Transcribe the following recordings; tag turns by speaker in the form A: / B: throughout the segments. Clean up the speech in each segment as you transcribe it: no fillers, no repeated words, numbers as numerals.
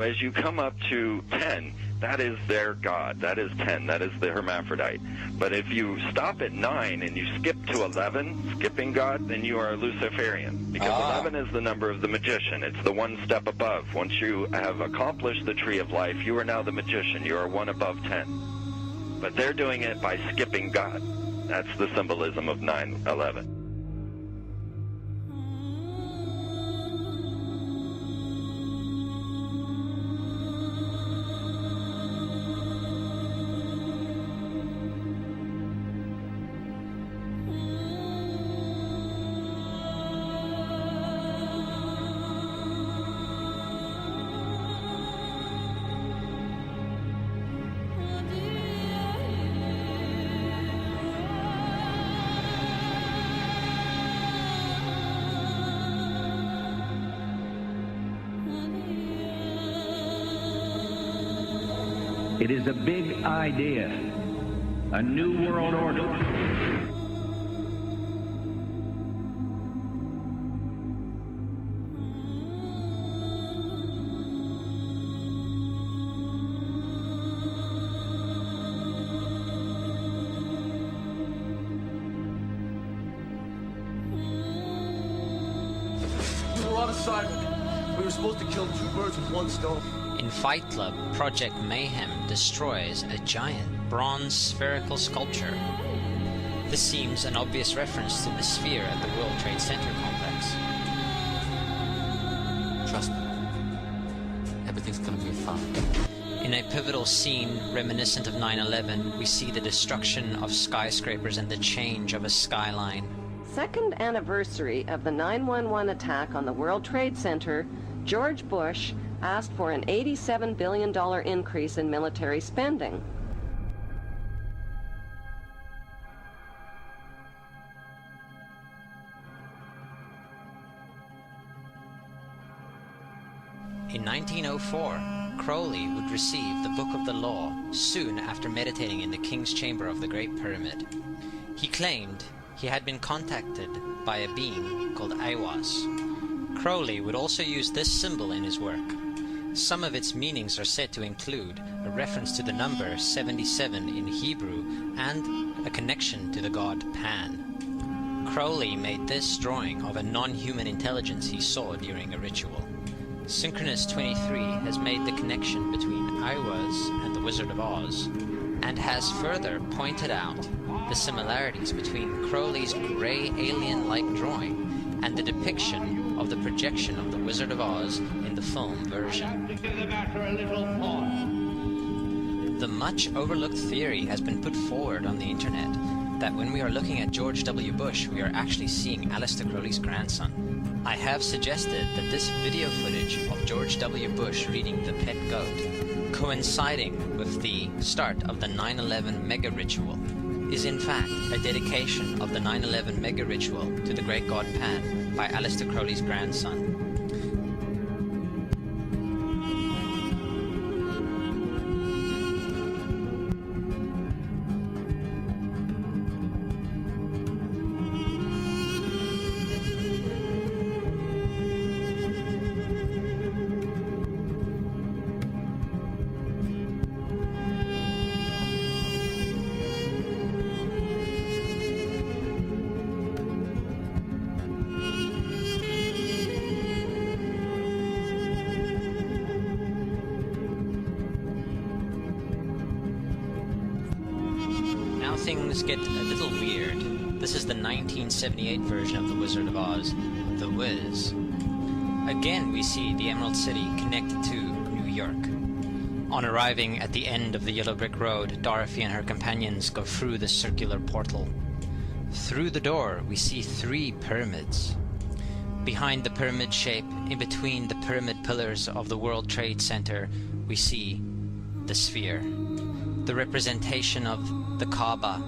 A: As you come up to 10, that is their god. That is 10. That is the hermaphrodite. But if you stop at 9 and you skip to 11, skipping god, then you are a Luciferian. Because 11 is the number of the magician. It's the one step above. Once you have accomplished the tree of life, you are now the magician. You are one above 10. But they're doing it by skipping god. That's the symbolism of 9/11.
B: It is a big idea, a new world order.
C: We were on assignment. We were supposed to kill two birds with one stone.
D: In Fight Club, Project Mayhem destroys a giant bronze spherical sculpture. This seems an obvious reference to the sphere at the World Trade Center complex.
E: Trust me. Everything's gonna be fine.
D: In a pivotal scene reminiscent of 9/11, we see the destruction of skyscrapers and the change of a skyline.
F: Second anniversary of the 9/11 attack on the World Trade Center, George Bush asked for an $87 billion increase in military spending.
D: In 1904, Crowley would receive the Book of the Law soon after meditating in the King's Chamber of the Great Pyramid. He claimed he had been contacted by a being called Aiwass. Crowley would also use this symbol in his work. Some of its meanings are said to include a reference to the number 77 in Hebrew and a connection to the god Pan. Crowley made this drawing of a non-human intelligence he saw during a ritual. Synchronous 23 has made the connection between Aiwass and the Wizard of Oz, and has further pointed out the similarities between Crowley's grey alien-like drawing and the depiction of the projection of the Wizard of Oz in the film version. The much overlooked theory has been put forward on the internet that when we are looking at George W. Bush, we are actually seeing Aleister Crowley's grandson. I have suggested that this video footage of George W. Bush reading The Pet Goat, coinciding with the start of the 9/11 mega ritual, is in fact a dedication of the 9/11 mega ritual to the great god Pan by Aleister Crowley's grandson. Things get a little weird. This is the 1978 version of The Wizard of Oz, The Wiz. Again, we see the Emerald City connected to New York. On arriving at the end of the Yellow Brick Road, Dorothy and her companions go through the circular portal. Through the door, we see 3 pyramids. Behind the pyramid shape, in between the pyramid pillars of the World Trade Center, we see the sphere, the representation of the Kaaba.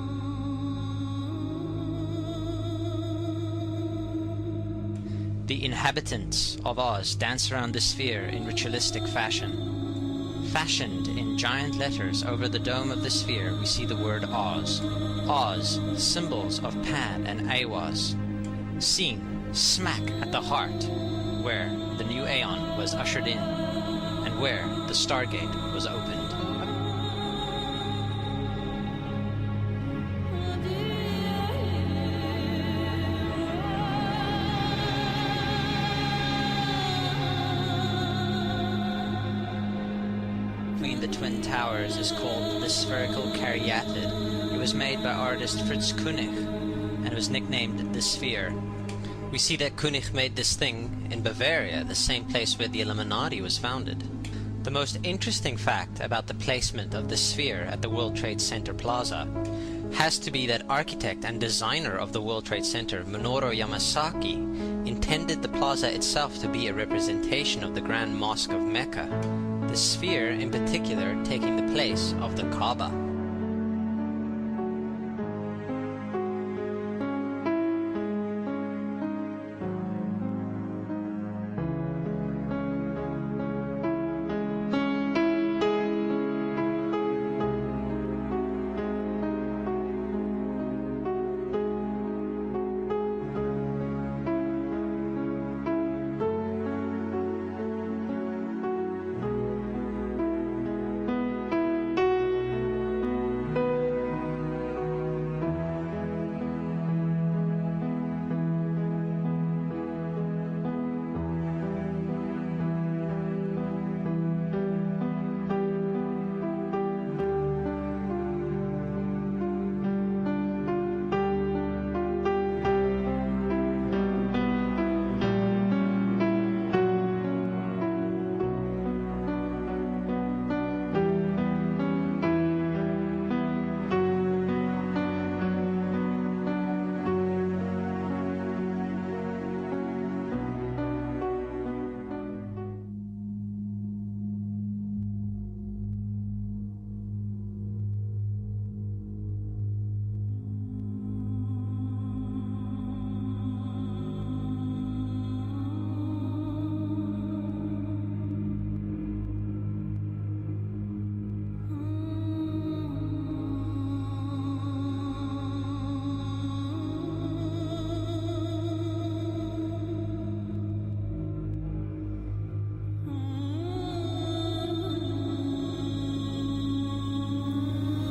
D: The inhabitants of Oz dance around the sphere in ritualistic fashion. Fashioned in giant letters over the dome of the sphere, we see the word Oz. Oz, symbols of Pan and Aiwass, seen smack at the heart where the new Aeon was ushered in, and and where the Stargate was opened. Between the Twin Towers is called the Spherical Caryatid. It was made by artist Fritz Koenig and was nicknamed the Sphere. We see that Koenig made this thing in Bavaria, the same place where the Illuminati was founded. The most interesting fact about the placement of the Sphere at the World Trade Center Plaza has to be that architect and designer of the World Trade Center, Minoru Yamasaki, intended the plaza itself to be a representation of the Grand Mosque of Mecca, the Sphere in particular taking the place of the Kaaba.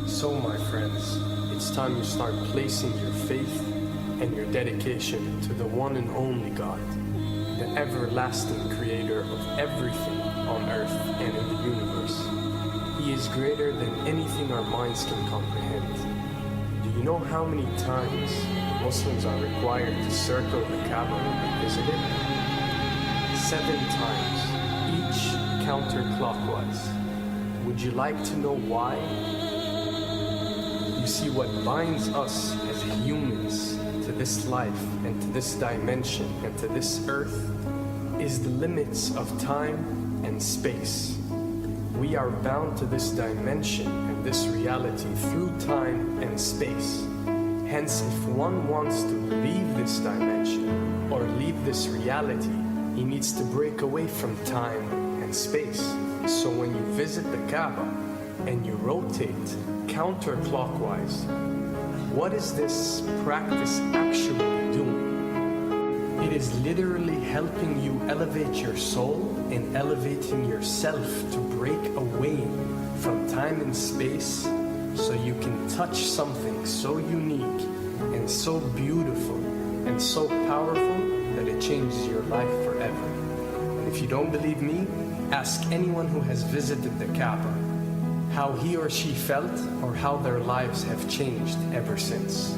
G: So, my friends, it's time you start placing your faith and your dedication to the one and only God, the everlasting creator of everything on earth and in the universe. He is greater than anything our minds can comprehend. Do you know how many times Muslims are required to circle the Kaaba and visit it? 7 times, each counterclockwise. Would you like to know why? You see, what binds us as humans to this life and to this dimension and to this earth is the limits of time and space. We are bound to this dimension and this reality through time and space. Hence, if one wants to leave this dimension or leave this reality, he needs to break away from time and space. So when you visit the Kaaba and you rotate counterclockwise, what is this practice actually doing? It is literally helping you elevate your soul and elevating yourself to break away from time and space so you can touch something so unique and so beautiful and so powerful that it changes your life forever. And if you don't believe me, ask anyone who has visited the Kaaba how he or she felt or how their lives have changed ever since.